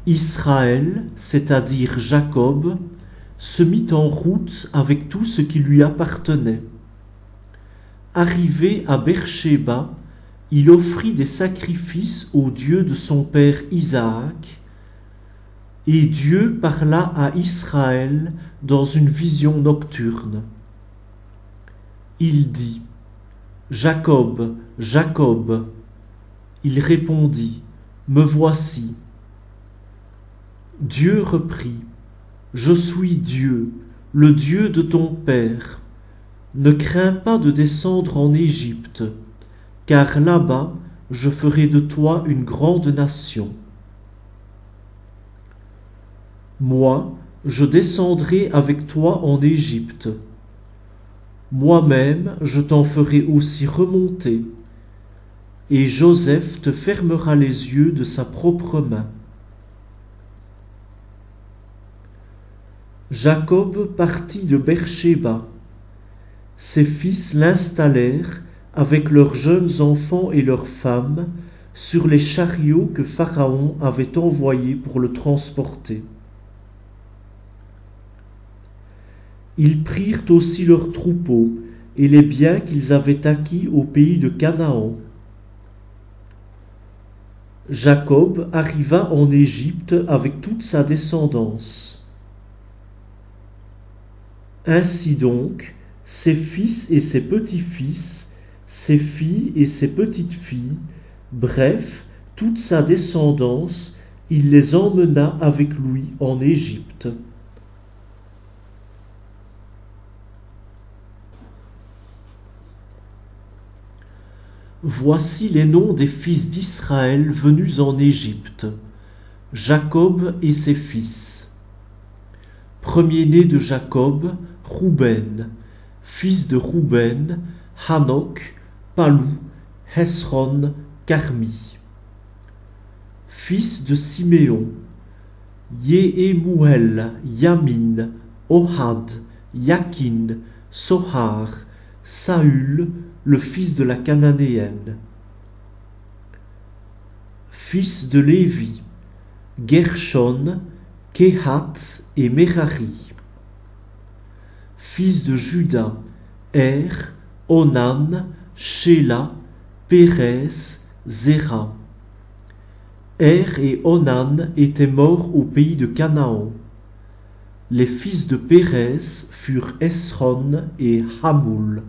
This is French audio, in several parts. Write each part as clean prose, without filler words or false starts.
Israël, c'est-à-dire Jacob, se mit en route avec tout ce qui lui appartenait. Arrivé à Beersheba, il offrit des sacrifices au Dieu de son père Isaac, et Dieu parla à Israël dans une vision nocturne. Il dit: Jacob, Jacob. Il répondit: Me voici. Dieu reprit: Je suis Dieu, le Dieu de ton père. Ne crains pas de descendre en Égypte, car là-bas je ferai de toi une grande nation. Moi, je descendrai avec toi en Égypte. Moi-même, je t'en ferai aussi remonter, et Joseph te fermera les yeux de sa propre main. Jacob partit de Beersheba. Ses fils l'installèrent avec leurs jeunes enfants et leurs femmes sur les chariots que Pharaon avait envoyés pour le transporter. Ils prirent aussi leurs troupeaux et les biens qu'ils avaient acquis au pays de Canaan. Jacob arriva en Égypte avec toute sa descendance. Ainsi donc, ses fils et ses petits-fils, ses filles et ses petites-filles, bref, toute sa descendance, il les emmena avec lui en Égypte. Voici les noms des fils d'Israël venus en Égypte. Jacob et ses fils. Premier-né de Jacob, Rouben. Fils de Rouben, Hanok, Palou, Hesron, Carmi. Fils de Siméon, Yehémouël, Yamin, Ohad, Yakin, Sohar, Saül, le fils de la Cananéenne. Fils de Lévi, Gershon, Kehath et Merari. Fils de Juda, Onan, Shéla, Pérès, Zéra. Et Onan étaient morts au pays de Canaan. Les fils de Pérès furent Esron et Hamoul.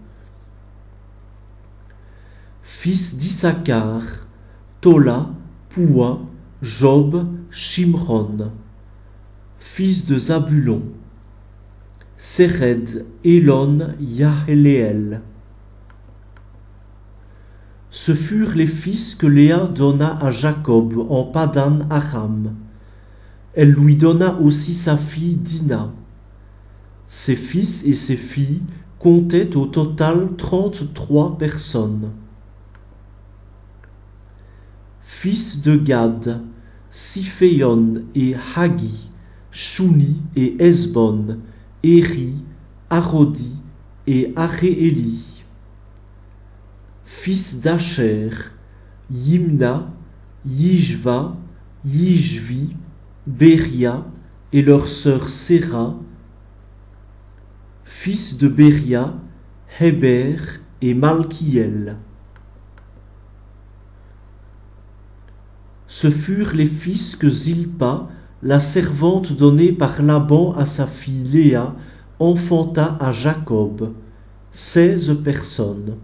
Fils d'Issachar, Tola, Poua, Job, Shimron. Fils de Zabulon, Séred, Élon, Yahéléel. Ce furent les fils que Léa donna à Jacob en Padan Aram. Elle lui donna aussi sa fille Dina. Ses fils et ses filles comptaient au total 33 personnes. Fils de Gad, Siphéon et Hagi, Chouni et Esbon, Éri, Arodi et Arééli. Fils d'Acher, Yimna, Yishva, Yishvi, Béria et leur sœur Séra. Fils de Béria, Héber et Malkiel. Ce furent les fils que Zilpa, la servante donnée par Laban à sa fille Léa, enfanta à Jacob, 16 personnes.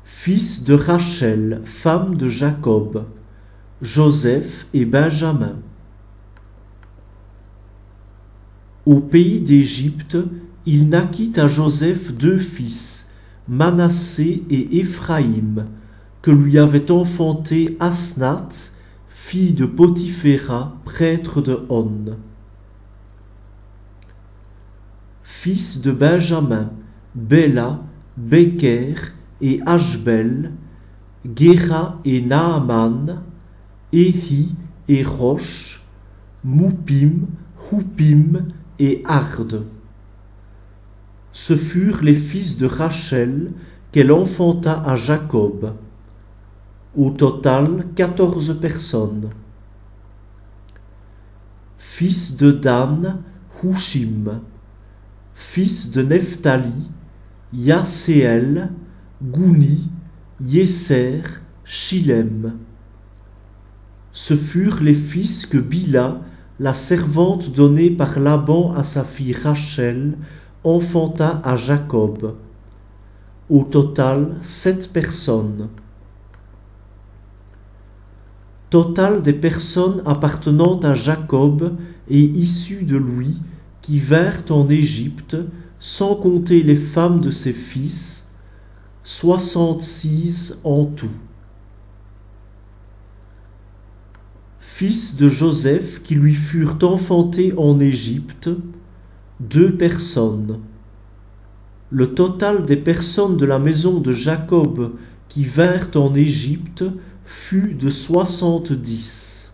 Fils de Rachel, femme de Jacob, Joseph et Benjamin. Au pays d'Égypte, il naquit à Joseph 2 fils, Manassé et Éphraïm, que lui avait enfanté Asnath, fille de Potiphéra, prêtre de On. Fils de Benjamin, Béla, Béker et Ashbel, Géra et Naaman, Éhi et Rosh, Moupim, Houpim et Ard. Ce furent les fils de Rachel qu'elle enfanta à Jacob. Au total, 14 personnes. Fils de Dan, Hushim. Fils de Nephtali, Yaséel, Gouni, Yéser, Shilem. Ce furent les fils que Bila, la servante donnée par Laban à sa fille Rachel, enfanta à Jacob. Au total, 7 personnes. Total des personnes appartenant à Jacob et issues de lui qui vinrent en Égypte, sans compter les femmes de ses fils, 66 en tout. Fils de Joseph qui lui furent enfantés en Égypte, 2 personnes. Le total des personnes de la maison de Jacob qui vinrent en Égypte fut de 70.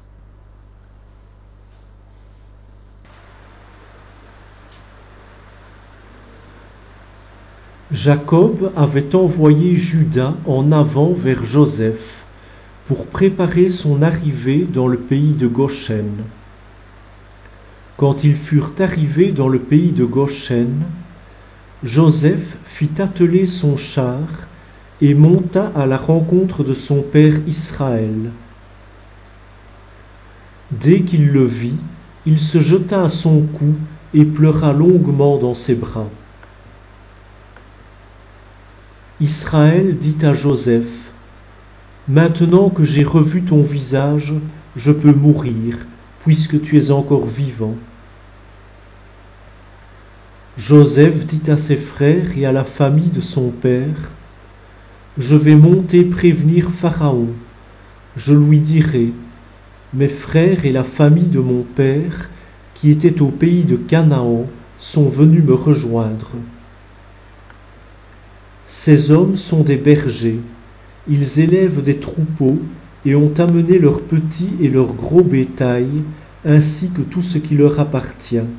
Jacob avait envoyé Juda en avant vers Joseph pour préparer son arrivée dans le pays de Goshen. Quand ils furent arrivés dans le pays de Goshen, Joseph fit atteler son char et monta à la rencontre de son père Israël. Dès qu'il le vit, il se jeta à son cou et pleura longuement dans ses bras. Israël dit à Joseph: « Maintenant que j'ai revu ton visage, je peux mourir, puisque tu es encore vivant. » Joseph dit à ses frères et à la famille de son père: « Je vais monter prévenir Pharaon. Je lui dirai: mes frères et la famille de mon père, qui étaient au pays de Canaan, sont venus me rejoindre. Ces hommes sont des bergers. Ils élèvent des troupeaux et ont amené leurs petits et leurs gros bétail, ainsi que tout ce qui leur appartient.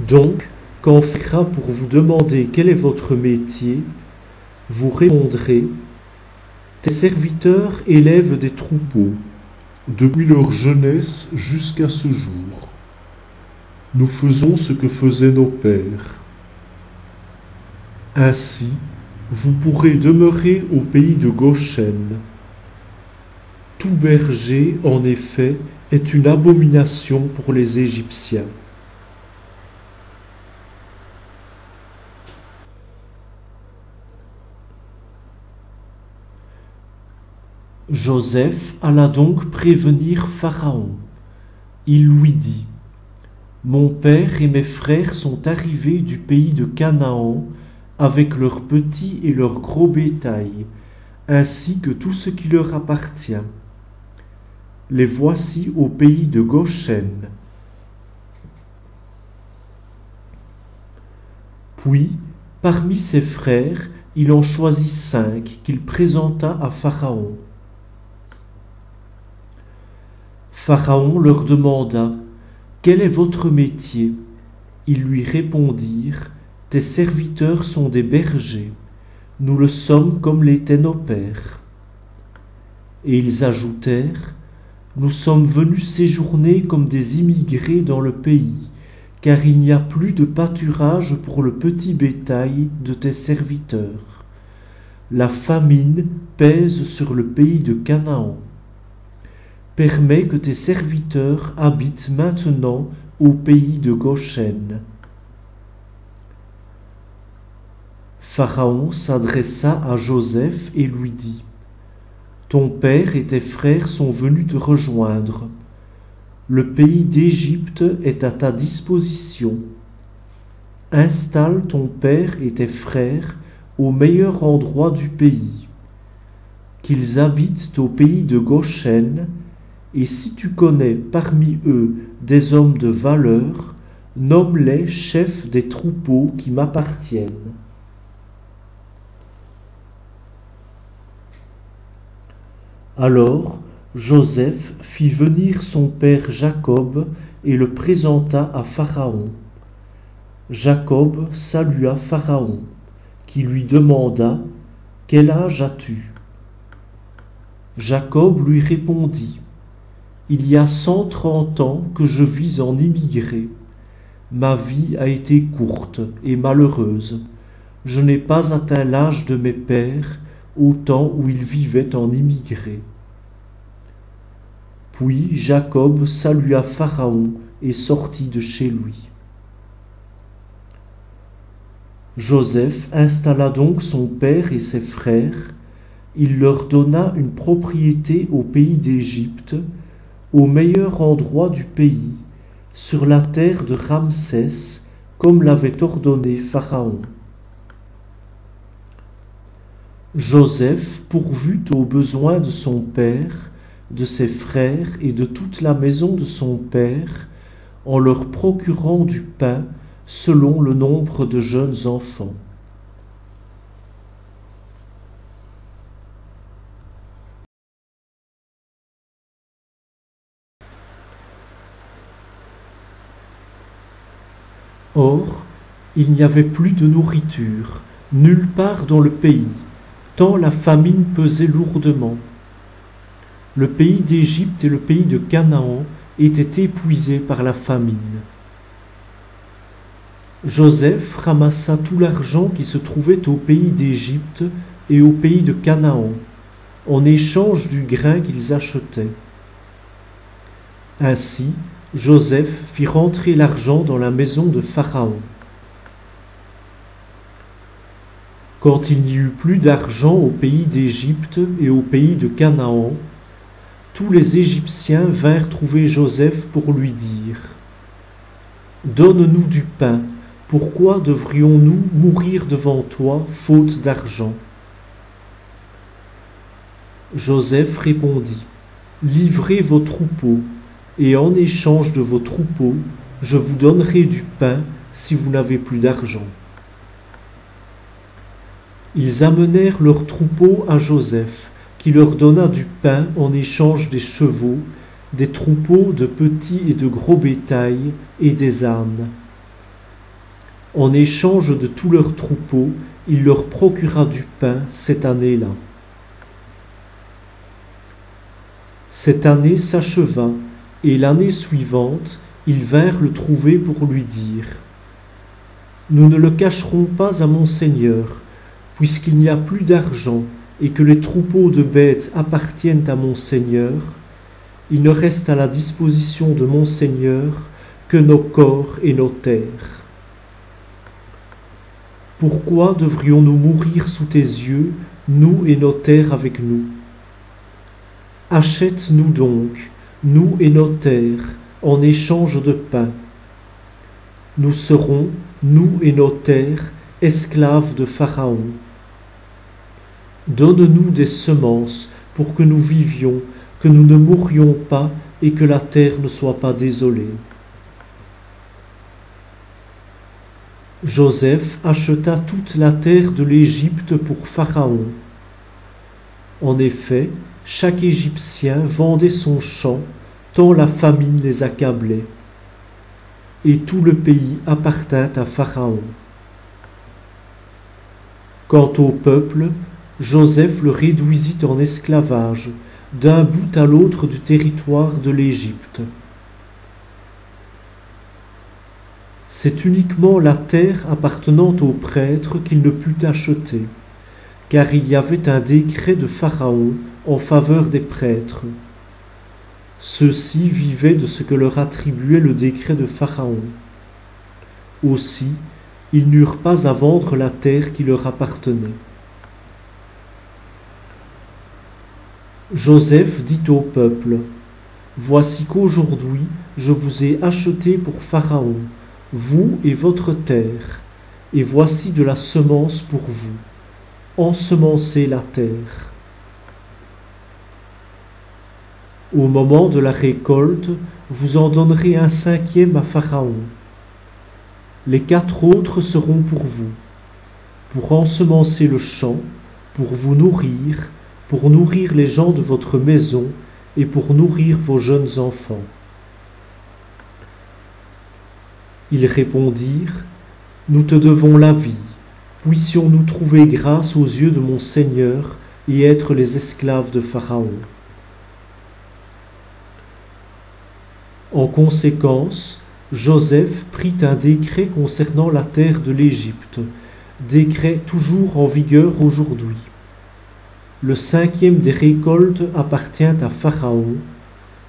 Donc, quand on fera pour vous demander quel est votre métier, vous répondrez: tes serviteurs élèvent des troupeaux, depuis leur jeunesse jusqu'à ce jour. Nous faisons ce que faisaient nos pères. Ainsi, vous pourrez demeurer au pays de Goshen. Tout berger, en effet, est une abomination pour les Égyptiens. Joseph alla donc prévenir Pharaon. Il lui dit: « Mon père et mes frères sont arrivés du pays de Canaan avec leurs petits et leurs gros bétail, ainsi que tout ce qui leur appartient. Les voici au pays de Goshen. » Puis, parmi ses frères, il en choisit 5 qu'il présenta à Pharaon. Pharaon leur demanda: « Quel est votre métier ?» Ils lui répondirent: « Tes serviteurs sont des bergers. Nous le sommes comme l'étaient nos pères. » Et ils ajoutèrent: « Nous sommes venus séjourner comme des immigrés dans le pays, car il n'y a plus de pâturage pour le petit bétail de tes serviteurs. La famine pèse sur le pays de Canaan. Permets que tes serviteurs habitent maintenant au pays de Goshen. » Pharaon s'adressa à Joseph et lui dit: « Ton père et tes frères sont venus te rejoindre. Le pays d'Égypte est à ta disposition. Installe ton père et tes frères au meilleur endroit du pays. Qu'ils habitent au pays de Goshen, et si tu connais parmi eux des hommes de valeur, nomme-les chefs des troupeaux qui m'appartiennent. » Alors Joseph fit venir son père Jacob et le présenta à Pharaon. Jacob salua Pharaon, qui lui demanda: « quel âge as-tu? Jacob lui répondit, il y a 130 ans que je vis en immigré. Ma vie a été courte et malheureuse. Je n'ai pas atteint l'âge de mes pères au temps où ils vivaient en immigré. Puis Jacob salua Pharaon et sortit de chez lui. Joseph installa donc son père et ses frères. Il leur donna une propriété au pays d'Égypte, au meilleur endroit du pays, sur la terre de Ramsès, comme l'avait ordonné Pharaon. Joseph pourvut aux besoins de son père, de ses frères et de toute la maison de son père, en leur procurant du pain selon le nombre de jeunes enfants. Or, il n'y avait plus de nourriture, nulle part dans le pays, tant la famine pesait lourdement. Le pays d'Égypte et le pays de Canaan étaient épuisés par la famine. Joseph ramassa tout l'argent qui se trouvait au pays d'Égypte et au pays de Canaan, en échange du grain qu'ils achetaient. Ainsi, Joseph fit rentrer l'argent dans la maison de Pharaon. Quand il n'y eut plus d'argent au pays d'Égypte et au pays de Canaan, tous les Égyptiens vinrent trouver Joseph pour lui dire « Donne-nous du pain, pourquoi devrions-nous mourir devant toi, faute d'argent ?» Joseph répondit « Livrez vos troupeaux, et en échange de vos troupeaux, je vous donnerai du pain si vous n'avez plus d'argent. » Ils amenèrent leurs troupeaux à Joseph, qui leur donna du pain en échange des chevaux, des troupeaux de petits et de gros bétail et des ânes. En échange de tous leurs troupeaux, il leur procura du pain cette année-là. Cette année s'acheva, et l'année suivante, ils vinrent le trouver pour lui dire « Nous ne le cacherons pas à mon Seigneur, puisqu'il n'y a plus d'argent et que les troupeaux de bêtes appartiennent à mon Seigneur, il ne reste à la disposition de mon Seigneur que nos corps et nos terres. Pourquoi devrions-nous mourir sous tes yeux, nous et nos terres avec nous? Achète-nous donc, nous et nos terres, en échange de pain. Nous serons, nous et nos terres, esclaves de Pharaon. Donne-nous des semences pour que nous vivions, que nous ne mourions pas et que la terre ne soit pas désolée. » Joseph acheta toute la terre de l'Égypte pour Pharaon. En effet, chaque Égyptien vendait son champ, tant la famine les accablait. Et tout le pays appartint à Pharaon. Quant au peuple, Joseph le réduisit en esclavage, d'un bout à l'autre du territoire de l'Égypte. C'est uniquement la terre appartenant aux prêtres qu'il ne put acheter, car il y avait un décret de Pharaon en faveur des prêtres. Ceux-ci vivaient de ce que leur attribuait le décret de Pharaon. Aussi, ils n'eurent pas à vendre la terre qui leur appartenait. Joseph dit au peuple, « Voici qu'aujourd'hui je vous ai acheté pour Pharaon, vous et votre terre, et voici de la semence pour vous. Ensemencez la terre. » Au moment de la récolte, vous en donnerez un 5e à Pharaon. Les 4 autres seront pour vous, pour ensemencer le champ, pour vous nourrir, pour nourrir les gens de votre maison et pour nourrir vos jeunes enfants. Ils répondirent, « Nous te devons la vie. Puissions-nous trouver grâce aux yeux de mon Seigneur et être les esclaves de Pharaon. En conséquence, Joseph prit un décret concernant la terre de l'Égypte, décret toujours en vigueur aujourd'hui. Le 5e des récoltes appartient à Pharaon,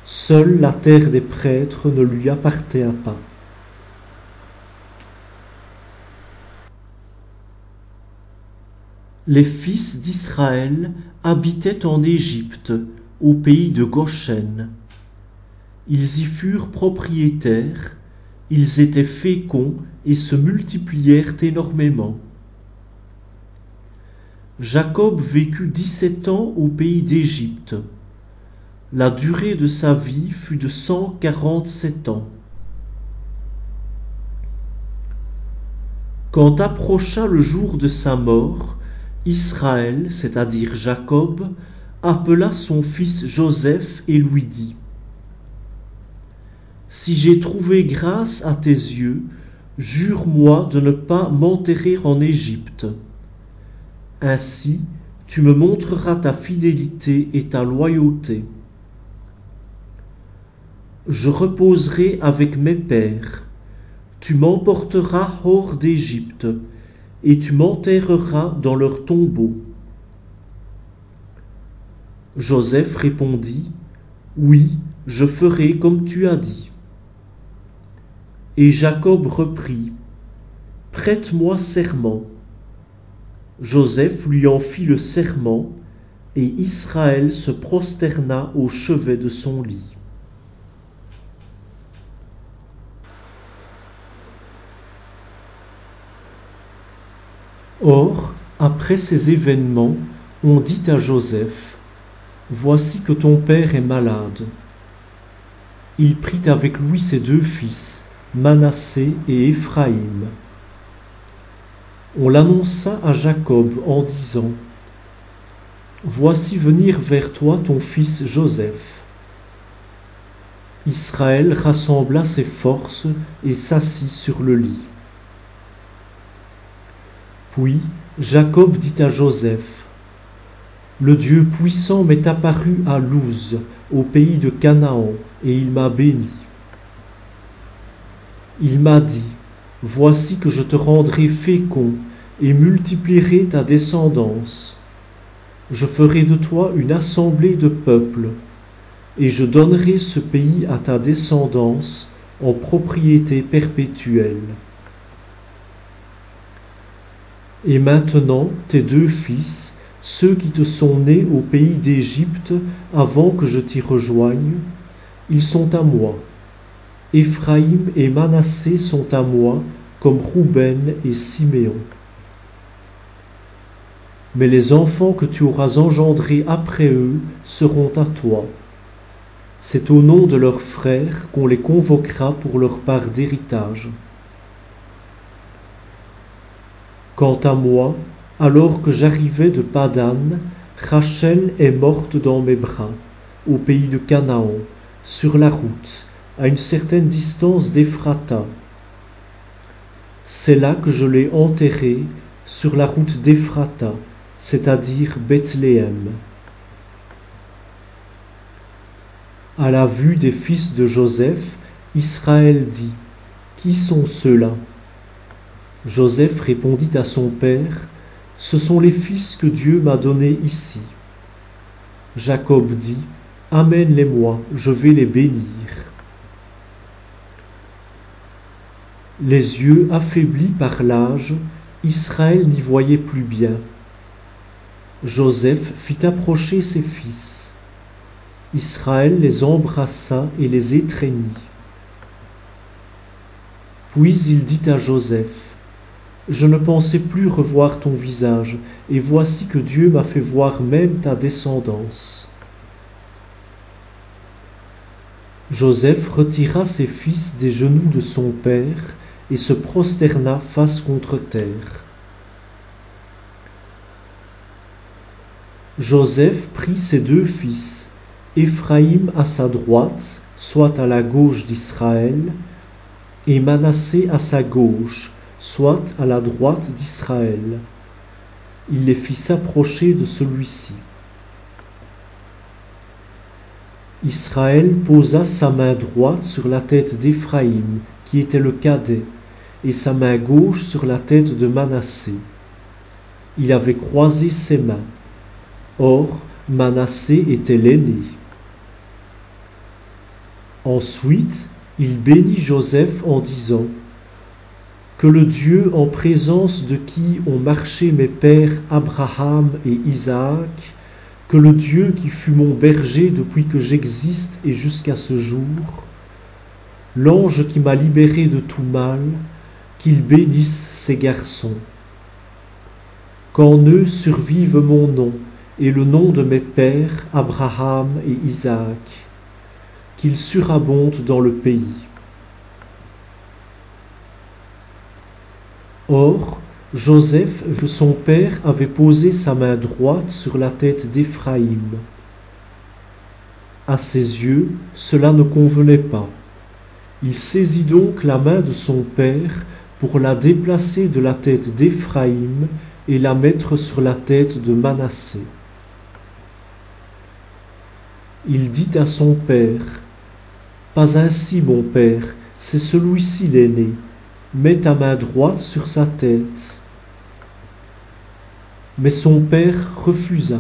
seule la terre des prêtres ne lui appartient pas. Les fils d'Israël habitaient en Égypte, au pays de Goshen. Ils y furent propriétaires, ils étaient féconds et se multiplièrent énormément. Jacob vécut 17 ans au pays d'Égypte. La durée de sa vie fut de 147 ans. Quand approcha le jour de sa mort, Israël, c'est-à-dire Jacob, appela son fils Joseph et lui dit : « Si j'ai trouvé grâce à tes yeux, jure-moi de ne pas m'enterrer en Égypte. Ainsi, tu me montreras ta fidélité et ta loyauté. Je reposerai avec mes pères. Tu m'emporteras hors d'Égypte, et tu m'enterreras dans leur tombeau. » Joseph répondit : « Oui, je ferai comme tu as dit. » Et Jacob reprit : « Prête-moi serment. » Joseph lui en fit le serment, et Israël se prosterna au chevet de son lit. Or, après ces événements, on dit à Joseph : « Voici que ton père est malade. » Il prit avec lui ses 2 fils, Manassé et Éphraïm. On l'annonça à Jacob en disant : « Voici venir vers toi ton fils Joseph. » Israël rassembla ses forces et s'assit sur le lit. Puis Jacob dit à Joseph : « Le Dieu puissant m'est apparu à Luz, au pays de Canaan, et il m'a béni. Il m'a dit : Voici que je te rendrai fécond et multiplierai ta descendance. Je ferai de toi une assemblée de peuples, et je donnerai ce pays à ta descendance en propriété perpétuelle. Et maintenant, tes 2 fils, ceux qui te sont nés au pays d'Égypte avant que je t'y rejoigne, ils sont à moi. Éphraïm et Manassé sont à moi, comme Rouben et Siméon. Mais les enfants que tu auras engendrés après eux seront à toi. C'est au nom de leurs frères qu'on les convoquera pour leur part d'héritage. Quant à moi, alors que j'arrivais de Padan, Rachel est morte dans mes bras, au pays de Canaan, sur la route, à une certaine distance d'Éphrata. C'est là que je l'ai enterrée, sur la route d'Éphrata, c'est-à-dire Bethléem. À la vue des fils de Joseph, Israël dit : « Qui sont ceux-là » Joseph répondit à son père : « Ce sont les fils que Dieu m'a donnés ici. » Jacob dit : « Amène-les-moi, je vais les bénir. » Les yeux affaiblis par l'âge, Israël n'y voyait plus bien. Joseph fit approcher ses fils. Israël les embrassa et les étreignit. Puis il dit à Joseph : « Je ne pensais plus revoir ton visage, et voici que Dieu m'a fait voir même ta descendance. » Joseph retira ses fils des genoux de son père et se prosterna face contre terre. Joseph prit ses 2 fils, Éphraïm à sa droite, soit à la gauche d'Israël, et Manassé à sa gauche, soit à la droite d'Israël. Il les fit s'approcher de celui-ci. Israël posa sa main droite sur la tête d'Éphraïm, qui était le cadet, et sa main gauche sur la tête de Manassé. Il avait croisé ses mains. Or, Manassé était l'aîné. Ensuite, il bénit Joseph en disant: Que le Dieu en présence de qui ont marché mes pères Abraham et Isaac, que le Dieu qui fut mon berger depuis que j'existe et jusqu'à ce jour, l'ange qui m'a libéré de tout mal, qu'il bénisse ces garçons. Qu'en eux survive mon nom et le nom de mes pères Abraham et Isaac, qu'ils surabondent dans le pays. Or, Joseph vit que son père avait posé sa main droite sur la tête d'Éphraïm. À ses yeux, cela ne convenait pas. Il saisit donc la main de son père pour la déplacer de la tête d'Éphraïm et la mettre sur la tête de Manassé. Il dit à son père: Pas ainsi, mon père, c'est celui-ci l'aîné. Mets ta main droite sur sa tête. Mais son père refusa.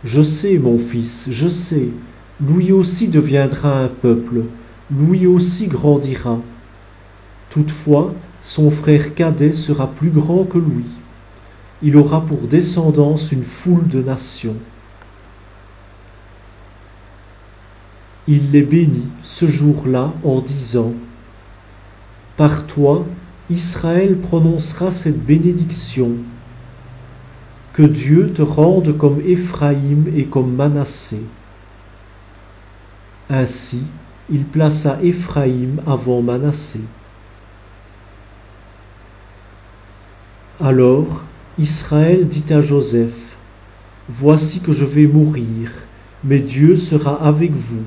Je sais, mon fils, je sais, lui aussi deviendra un peuple, lui aussi grandira. Toutefois, son frère cadet sera plus grand que lui. Il aura pour descendance une foule de nations. Il les bénit ce jour-là en disant: Par toi, Israël prononcera cette bénédiction. Que Dieu te rende comme Éphraïm et comme Manassé. Ainsi, il plaça Éphraïm avant Manassé. Alors, Israël dit à Joseph: Voici que je vais mourir, mais Dieu sera avec vous.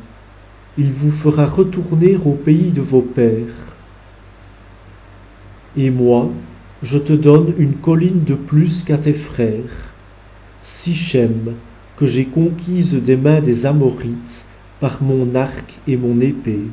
Il vous fera retourner au pays de vos pères. Et moi, je te donne une colline de plus qu'à tes frères, Sichem, que j'ai conquise des mains des Amorites par mon arc et mon épée.